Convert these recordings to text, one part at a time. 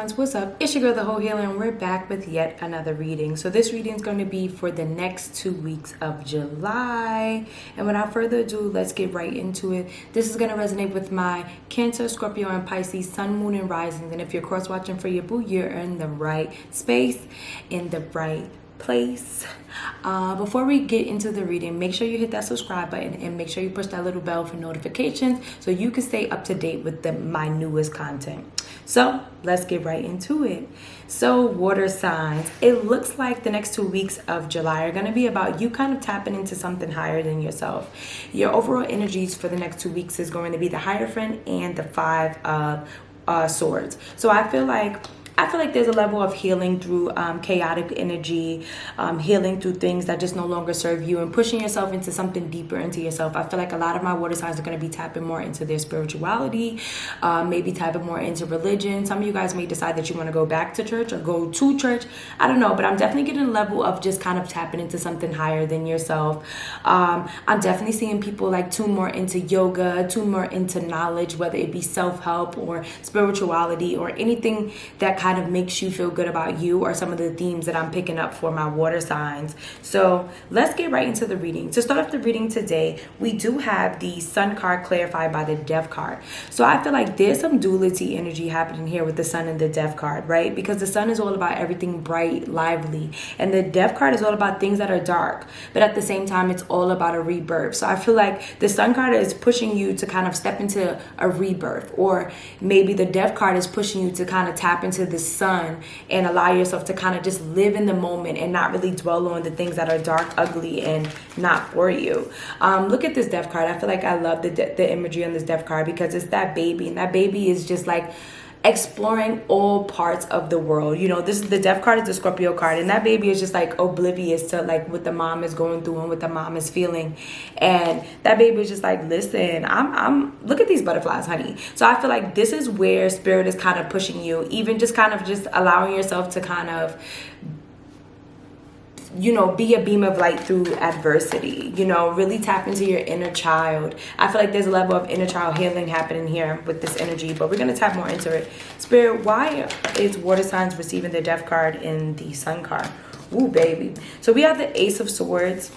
signs, what's up? It's your girl, the Heaux Healer, and we're back with yet another reading. So this reading is going to be for the next 2 weeks of July. And without further ado, let's get right into it. This is going to resonate with my Cancer, Scorpio, and Pisces Sun, Moon, and Risings. And if you're cross-watching for your boo, you're in the right space, in the right place. Before we get into the reading, make sure you hit that subscribe button and make sure you push that little bell for notifications so you can stay up to date with my newest content. So let's get right into it. So water signs, it looks like the next 2 weeks of July are going to be about you kind of tapping into something higher than yourself. Your overall energies for the next 2 weeks is going to be the Hierophant and the Five of Swords. So I feel like there's a level of healing through chaotic energy, healing through things that just no longer serve you, and pushing yourself into something deeper into yourself. I feel like a lot of my water signs are going to be tapping more into their spirituality, maybe tapping more into religion. Some of you guys may decide that you want to go back to church or go to church. I don't know, but I'm definitely getting a level of just kind of tapping into something higher than yourself. I'm definitely seeing people like tune more into yoga, tune more into knowledge, whether it be self-help or spirituality or anything that kind of makes you feel good about you, or some of the themes that I'm picking up for my water signs. So let's get right into the reading. To start off the reading today, we do have the Sun card clarified by the Death card. So I feel like there's some duality energy happening here with the Sun and the Death card, right? Because the Sun is all about everything bright, lively, and the Death card is all about things that are dark, but at the same time it's all about a rebirth. So I feel like the Sun card is pushing you to kind of step into a rebirth, or maybe the Death card is pushing you to kind of tap into the Sun and allow yourself to kind of just live in the moment and not really dwell on the things that are dark, ugly, and not for you. Look at this Death card. I feel like I love the imagery on this Death card because it's that baby, and that baby is just like exploring all parts of the world. You know, this is the Death card, is the Scorpio card, and that baby is just like oblivious to like what the mom is going through and what the mom is feeling. And that baby is just like, listen, I'm look at these butterflies, honey. So I feel like this is where spirit is kind of pushing you, even just kind of just allowing yourself to kind of, you know, be a beam of light through adversity. You know, really tap into your inner child. I feel like there's a level of inner child healing happening here with this energy, but we're going to tap more into it. Spirit, why is water signs receiving the Death card in the Sun card? Ooh, baby. So we have the Ace of Swords,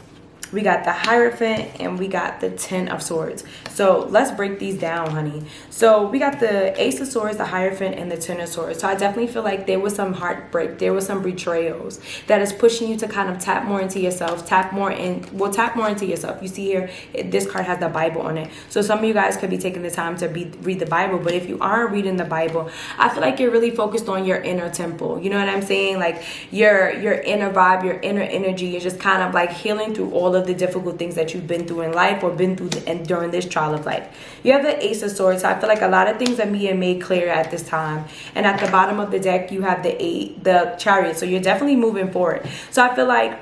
we got the Hierophant, and we got the Ten of Swords. So let's break these down, honey. So we got the Ace of Swords, the Hierophant, and the Ten of Swords. So I definitely feel like there was some heartbreak, there was some betrayals that is pushing you to kind of tap more into yourself, tap more into yourself. You see here, this card has the Bible on it. So some of you guys could be taking the time to read the Bible, but if you aren't reading the Bible, I feel like you're really focused on your inner temple. You know what I'm saying? Like your inner vibe, your inner energy. You're just kind of like healing through all of the difficult things that you've been through in life, or been through and during this trial of life. You have the Ace of Swords. So I feel like a lot of things are being made clear at this time. And at the bottom of the deck, you have the Chariot. So you're definitely moving forward. So I feel like,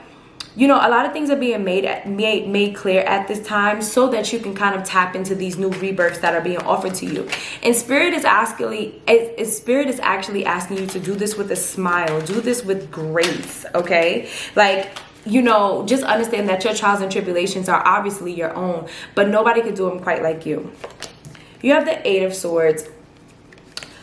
you know, a lot of things are being made clear at this time so that you can kind of tap into these new rebirths that are being offered to you. And Spirit is actually asking you to do this with a smile. Do this with grace, okay? Like, you know, just understand that your trials and tribulations are obviously your own, but nobody could do them quite like you. You have the Eight of Swords.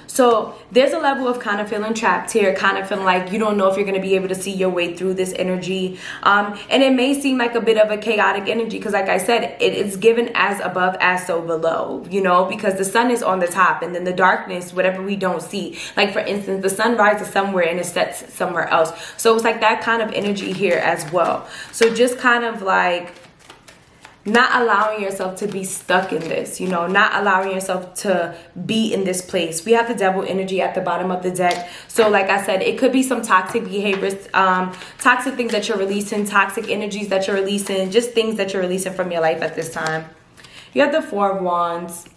So there's a level of kind of feeling trapped here, kind of feeling like you don't know if you're going to be able to see your way through this energy. And it may seem like a bit of a chaotic energy because, like I said, it is given as above, as so below, you know, because the sun is on the top and then the darkness, whatever we don't see. Like, for instance, the sun rises somewhere and it sets somewhere else. So it's like that kind of energy here as well. So just kind of like not allowing yourself to be stuck in this, you know, not allowing yourself to be in this place. We have the Devil energy at the bottom of the deck. So like I said, it could be some toxic behaviors, toxic things that you're releasing, toxic energies that you're releasing, just things that you're releasing from your life at this time. You have the Four of Wands.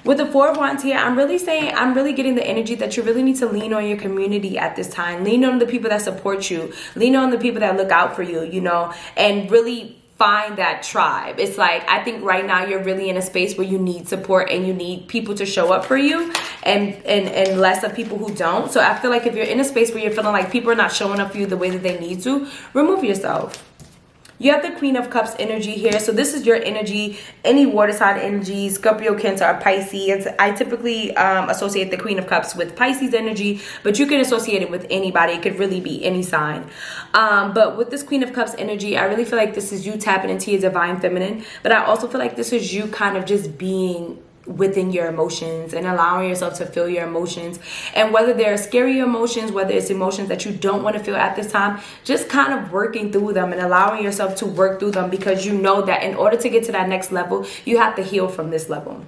With the Four of Wands here, I'm really getting the energy that you really need to lean on your community at this time. Lean on the people that support you. Lean on the people that look out for you, you know, and really find that tribe. It's like, I think right now you're really in a space where you need support and you need people to show up for you, and less of people who don't. So I feel like if you're in a space where you're feeling like people are not showing up for you the way that they need to, remove yourself. You have the Queen of Cups energy here. So this is your energy, any water sign energy, Scorpio, Cancer, or Pisces. I typically associate the Queen of Cups with Pisces energy, but you can associate it with anybody. It could really be any sign. But with this Queen of Cups energy, I really feel like this is you tapping into your divine feminine. But I also feel like this is you kind of just being within your emotions and allowing yourself to feel your emotions, and whether they're scary emotions, whether it's emotions that you don't want to feel at this time, just kind of working through them and allowing yourself to work through them, because you know that in order to get to that next level, you have to heal from this level.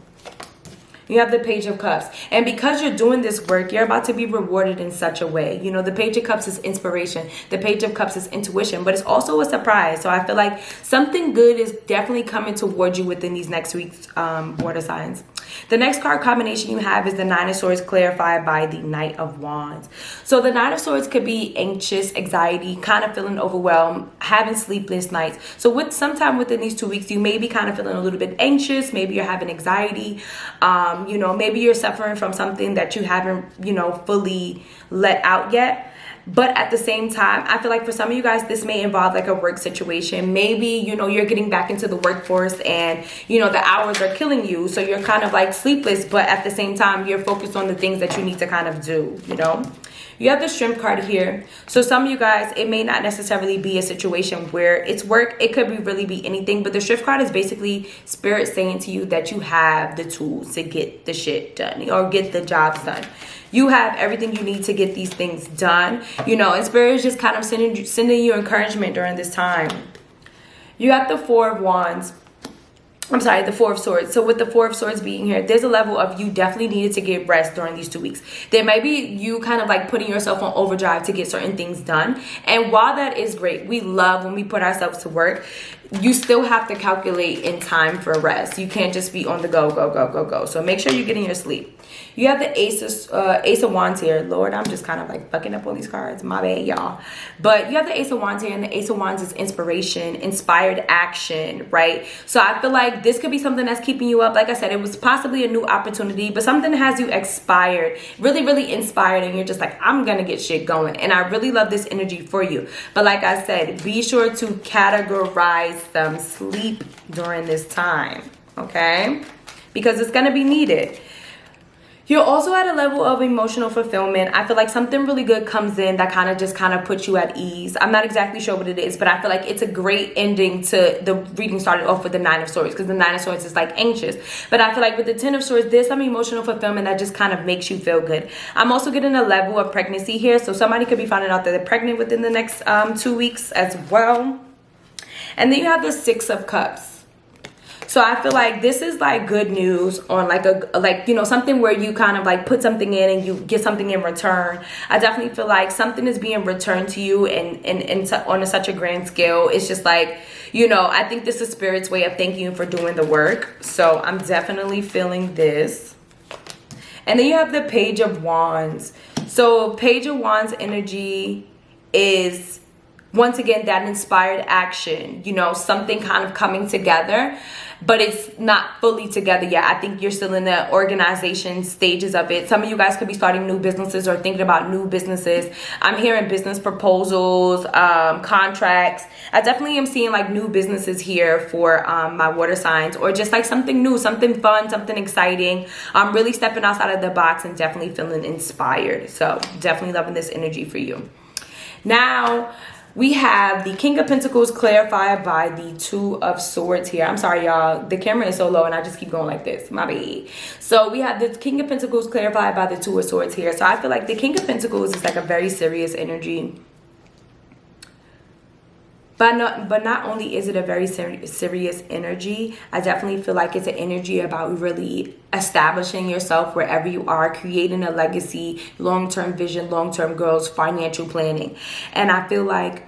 You have the Page of Cups. And because you're doing this work, you're about to be rewarded in such a way. You know, the Page of Cups is inspiration. The Page of Cups is intuition, but it's also a surprise. So I feel like something good is definitely coming towards you within these next week's water signs. The next card combination you have is the Nine of Swords, clarified by the Knight of Wands. So the Nine of Swords could be anxious, anxiety, kind of feeling overwhelmed, having sleepless nights. So with sometime within these 2 weeks, you may be kind of feeling a little bit anxious. Maybe you're having anxiety. You know, maybe you're suffering from something that you haven't, you know, fully let out yet. But at the same time, I feel like for some of you guys, this may involve like a work situation. Maybe, you know, you're getting back into the workforce and, you know, the hours are killing you. So you're kind of like sleepless, but at the same time, you're focused on the things that you need to kind of do, you know. You have the Strength card here. So some of you guys, it may not necessarily be a situation where it's work. It could really be anything. But the Strength card is basically Spirit saying to you that you have the tools to get the shit done or get the jobs done. You have everything you need to get these things done, you know, and Spirit is just kind of sending you encouragement during this time. You got the Four of Wands. I'm sorry, the Four of Swords. So with the Four of Swords being here, there's a level of you definitely needed to get rest during these 2 weeks. There may be you kind of like putting yourself on overdrive to get certain things done. And while that is great, we love when we put ourselves to work, you still have to calculate in time for rest. You can't just be on the go, go, go, go, go. So make sure you're getting your sleep. You have the Ace of Wands here. Lord, I'm just kind of like fucking up on these cards. My bad, y'all. But you have the Ace of Wands here, and the Ace of Wands is inspiration, inspired action, right? So I feel like this could be something that's keeping you up. Like I said, it was possibly a new opportunity, but something has you expired, really, really inspired, and you're just like, I'm gonna get shit going. And I really love this energy for you. But like I said, be sure to categorize some sleep during this time, okay? Because it's gonna be needed. You're also at a level of emotional fulfillment. I feel like something really good comes in that kind of puts you at ease. I'm not exactly sure what it is, but I feel like it's a great ending to the reading. Started off with the Nine of Swords, because the Nine of Swords is like anxious. But I feel like with the Ten of Swords, there's some emotional fulfillment that just kind of makes you feel good. I'm also getting a level of pregnancy here. So somebody could be finding out that they're pregnant within the next 2 weeks as well. And then you have the Six of Cups. So I feel like this is like good news on like you know, something where you kind of like put something in and you get something in return. I definitely feel like something is being returned to you and on such a grand scale. It's just like, you know, I think this is Spirit's way of thanking you for doing the work. So I'm definitely feeling this. And then you have the Page of Wands. So Page of Wands energy is, once again, that inspired action, you know, something kind of coming together, but it's not fully together yet. I think you're still in the organization stages of it. Some of you guys could be starting new businesses or thinking about new businesses. I'm hearing business proposals, contracts. I definitely am seeing like new businesses here for my water signs, or just like something new, something fun, something exciting. I'm really stepping outside of the box and definitely feeling inspired. So definitely loving this energy for you. Now, we have the King of Pentacles clarified by the Two of Swords here. I'm sorry, y'all. The camera is so low and I just keep going like this. My bad. So we have the King of Pentacles clarified by the Two of Swords here. So I feel like the King of Pentacles is like a very serious energy. But not only is it a very serious energy, I definitely feel like it's an energy about really establishing yourself wherever you are, creating a legacy, long-term vision, long-term goals, financial planning. And I feel like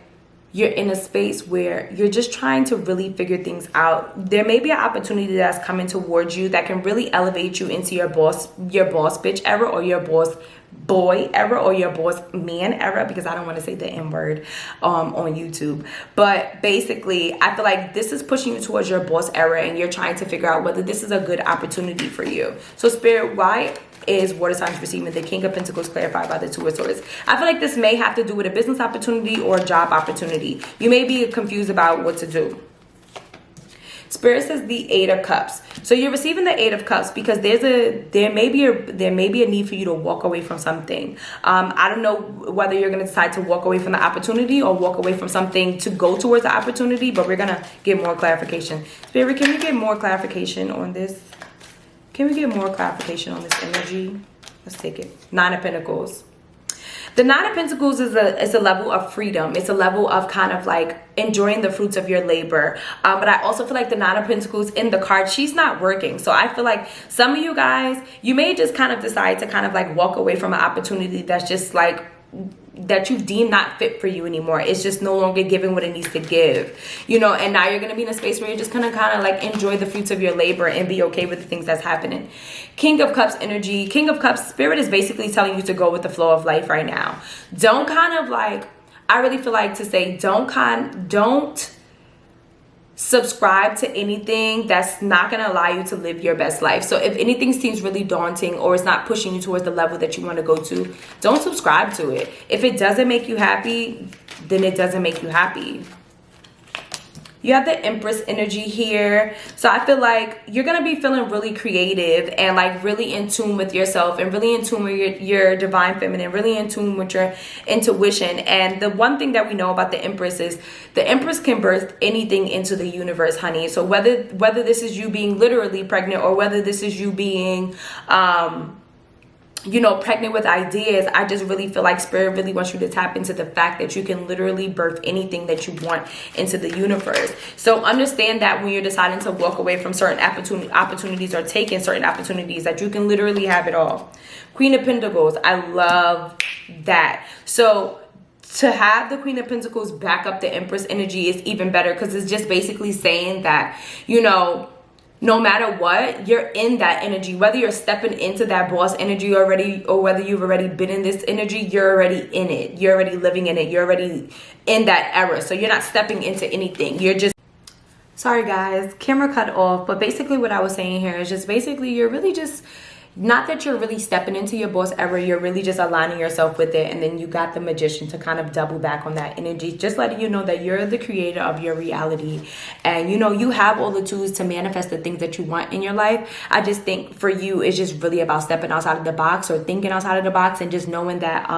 you're in a space where you're just trying to really figure things out. There may be an opportunity that's coming towards you that can really elevate you into your boss bitch era, or your boss boy era, or your boss man era, because I don't want to say the N word on YouTube. But basically, I feel like this is pushing you towards your boss era, and you're trying to figure out whether this is a good opportunity for you. So Spirit, why is water signs receiving the King of Pentacles clarified by the Two of Swords. I feel like this may have to do with a business opportunity or a job opportunity. You may be confused about what to do. Spirit says the Eight of Cups. So you're receiving the Eight of Cups because there may be a need for you to walk away from something. I don't know whether you're going to decide to walk away from the opportunity or walk away from something to go towards the opportunity, but we're going to get more clarification. Spirit, can we get more clarification on this? Can we get more clarification on this energy? Let's take it. Nine of Pentacles. The Nine of Pentacles is a level of freedom. It's a level of kind of like enjoying the fruits of your labor. But I also feel like the Nine of Pentacles in the card, she's not working. So I feel like some of you guys, you may just kind of decide to kind of like walk away from an opportunity that's just like, that you deem not fit for you anymore. It's just no longer giving what it needs to give, you know, and now you're going to be in a space where you're just going to kind of like enjoy the fruits of your labor and be okay with the things that's happening. King of Cups energy. King of Cups, Spirit is basically telling you to go with the flow of life right now. Don't kind of like, I really feel like to say, don't subscribe to anything that's not going to allow you to live your best life. So if anything seems really daunting or it's not pushing you towards the level that you want to go to, don't subscribe to it. If it doesn't make you happy, then it doesn't make you happy. You have the Empress energy here. So I feel like you're going to be feeling really creative and like really in tune with yourself and really in tune with your divine feminine, really in tune with your intuition. And the one thing that we know about the Empress is the Empress can birth anything into the universe, honey. So whether this is you being literally pregnant or whether this is you being, you know, pregnant with ideas, I just really feel like Spirit really wants you to tap into the fact that you can literally birth anything that you want into the universe. So understand that when you're deciding to walk away from certain opportunities or taking certain opportunities, that you can literally have it all. Queen of Pentacles, I love that. So to have the Queen of Pentacles back up the Empress energy is even better because it's just basically saying that, you know, no matter what, you're in that energy. Whether you're stepping into that boss energy already or whether you've already been in this energy, you're already in it. You're already living in it. You're already in that era. So you're not stepping into anything. You're just... Sorry guys, camera cut off. But basically what I was saying here is just basically you're really just... Not that you're really stepping into your boss era, you're really just aligning yourself with it. And then you got the Magician to kind of double back on that energy. Just letting you know that you're the creator of your reality. And you know, you have all the tools to manifest the things that you want in your life. I just think for you, it's just really about stepping outside of the box or thinking outside of the box and just knowing that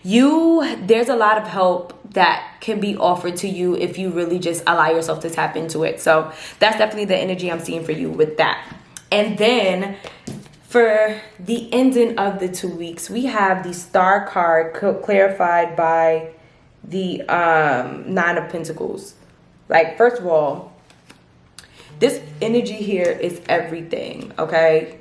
there's a lot of help that can be offered to you if you really just allow yourself to tap into it. So that's definitely the energy I'm seeing for you with that. And then... for the ending of the 2 weeks, we have the Star card clarified by the Nine of Pentacles. Like, first of all, this energy here is everything, okay?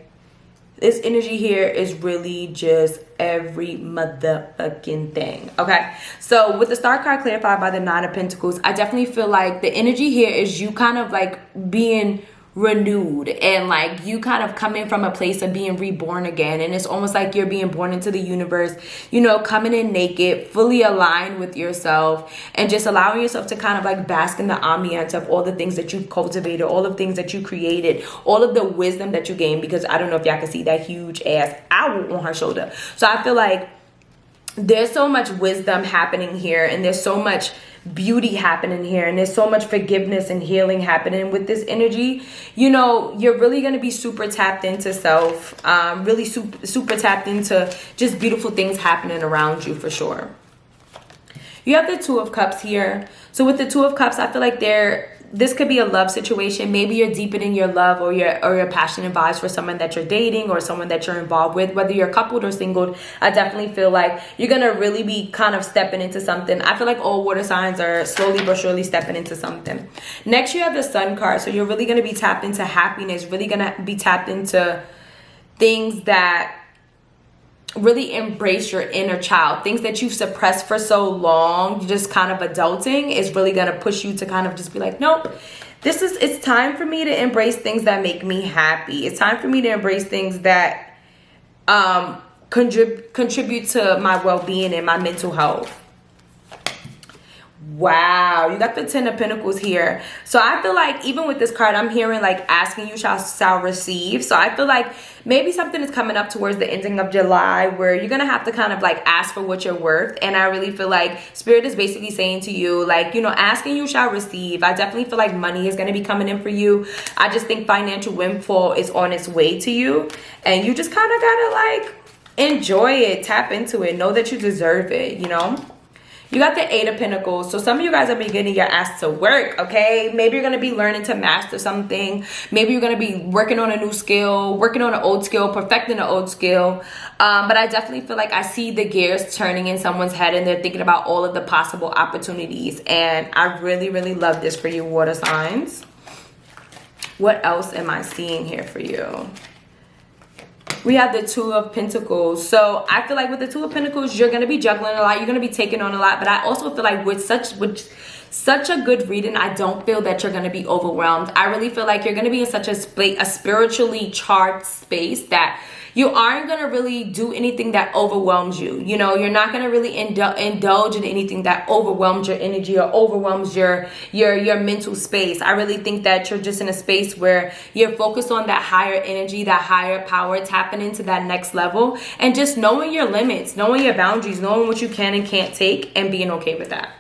This energy here is really just every motherfucking thing, okay? So with the Star card clarified by the Nine of Pentacles, I definitely feel like the energy here is you kind of like being renewed and like you kind of coming from a place of being reborn again, and it's almost like you're being born into the universe, you know, coming in naked, fully aligned with yourself, and just allowing yourself to kind of like bask in the ambiance of all the things that you've cultivated, all the things that you created, all of the wisdom that you gained, because I don't know if y'all can see that huge ass owl on her shoulder. So I feel like there's so much wisdom happening here, and there's so much beauty happening here, and there's so much forgiveness and healing happening with this energy. You know, you're really going to be super tapped into self, really super tapped into just beautiful things happening around you for sure. You have the Two of Cups here. So with the Two of Cups, I feel like this could be a love situation. Maybe you're deepening your love or your passionate vibes for someone that you're dating or someone that you're involved with. Whether you're coupled or single, I definitely feel like you're going to really be kind of stepping into something. I feel like all water signs are slowly but surely stepping into something. Next, you have the Sun card. So you're really going to be tapped into happiness, really going to be tapped into things that really embrace your inner child. Things that you've suppressed for so long, just kind of adulting, is really going to push you to kind of just be like, nope, it's time for me to embrace things that make me happy. It's time for me to embrace things that contribute to my well-being and my mental health. Wow, you got the Ten of Pentacles here. So I feel like even with this card, I'm hearing like asking you shall receive. So I feel like maybe something is coming up towards the ending of July where you're gonna have to kind of like ask for what you're worth. And I really feel like Spirit is basically saying to you, like, you know, asking you shall receive. I definitely feel like money is gonna be coming in for you. I just think financial windfall is on its way to you, and you just kind of gotta like enjoy it, tap into it, know that you deserve it, you know. You got the Eight of Pentacles. So some of you guys are beginning your ass to work, okay? Maybe you're going to be learning to master something. Maybe you're going to be working on a new skill, working on an old skill, perfecting an old skill. But I definitely feel like I see the gears turning in someone's head and they're thinking about all of the possible opportunities. And I really, really love this for you, water signs. What else am I seeing here for you? We have the Two of Pentacles. So I feel like with the Two of Pentacles, you're going to be juggling a lot. You're going to be taking on a lot. But I also feel like with such a good reading, I don't feel that you're going to be overwhelmed. I really feel like you're going to be in such a spiritually charged space that you aren't going to really do anything that overwhelms you. You know, you're not going to really indulge in anything that overwhelms your energy or overwhelms your mental space. I really think that you're just in a space where you're focused on that higher energy, that higher power, tapping into that next level, and just knowing your limits, knowing your boundaries, knowing what you can and can't take, and being okay with that.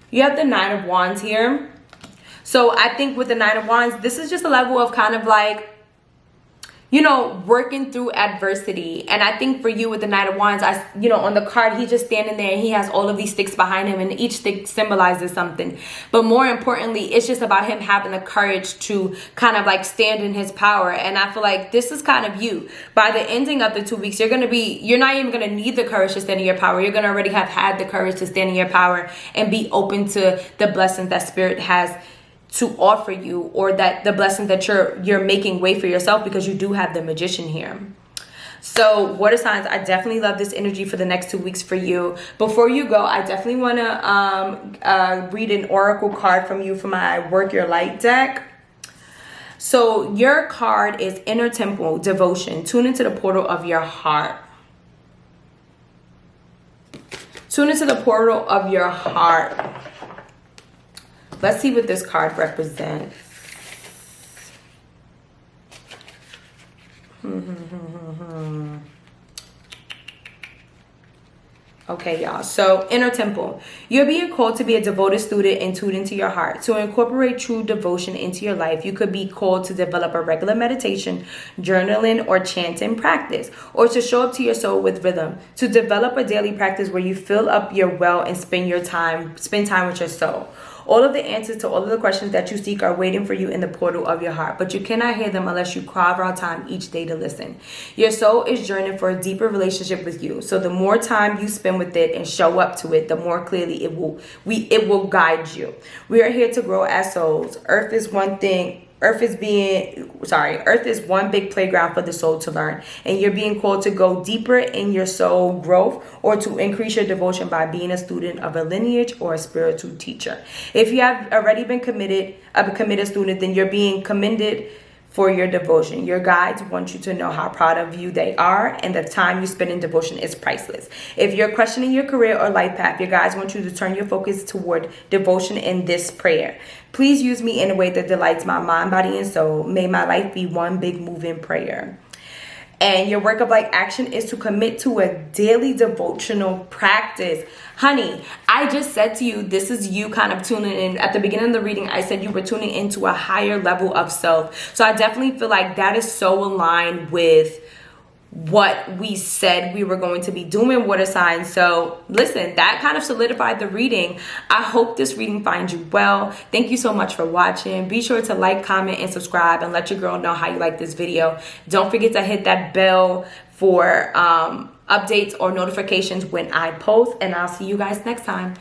You have the Nine of Wands here. So I think with the Nine of Wands, this is just a level of kind of like, you know, working through adversity. And I think for you with the Knight of Wands, you know, on the card, he's just standing there and he has all of these sticks behind him and each stick symbolizes something. But more importantly, it's just about him having the courage to kind of like stand in his power. And I feel like this is kind of you. By the ending of the 2 weeks, you're not even going to need the courage to stand in your power. You're going to already have had the courage to stand in your power and be open to the blessings that Spirit has to offer you, or that the blessing that you're making way for yourself, because you do have the Magician here. So water signs, I definitely love this energy for the next 2 weeks for you. Before you go, I definitely want to read an oracle card from you for my Work Your Light deck. So your card is Inner Temple, Devotion. Tune into the portal of your heart. Tune into the portal of your heart. Let's see what this card represents. Okay, y'all. So, Inner Temple. You're being called to be a devoted student and tuned into your heart. To incorporate true devotion into your life, you could be called to develop a regular meditation, journaling, or chanting practice, or to show up to your soul with rhythm. To develop a daily practice where you fill up your well and spend time with your soul. All of the answers to all of the questions that you seek are waiting for you in the portal of your heart, but you cannot hear them unless you carve out time each day to listen. Your soul is yearning for a deeper relationship with you, so the more time you spend with it and show up to it, the more clearly it will guide you. We are here to grow as souls. Earth is one big playground for the soul to learn, and you're being called to go deeper in your soul growth, or to increase your devotion by being a student of a lineage or a spiritual teacher. If you have already been a committed student, then you're being commended for your devotion. Your guides want you to know how proud of you they are, and the time you spend in devotion is priceless. If you're questioning your career or life path, your guides want you to turn your focus toward devotion in this prayer. Please use me in a way that delights my mind, body, and soul. May my life be one big moving prayer. And your work of life action is to commit to a daily devotional practice. Honey, I just said to you, this is you kind of tuning in. At the beginning of the reading, I said you were tuning into a higher level of self. So I definitely feel like that is so aligned with what we said we were going to be doing, water signs. So listen, that kind of solidified the reading. I hope this reading finds you well. Thank you so much for watching. Be sure to like, comment, and subscribe, and let your girl know how you like this video. Don't forget to hit that bell for updates or notifications when I post, and I'll see you guys next time.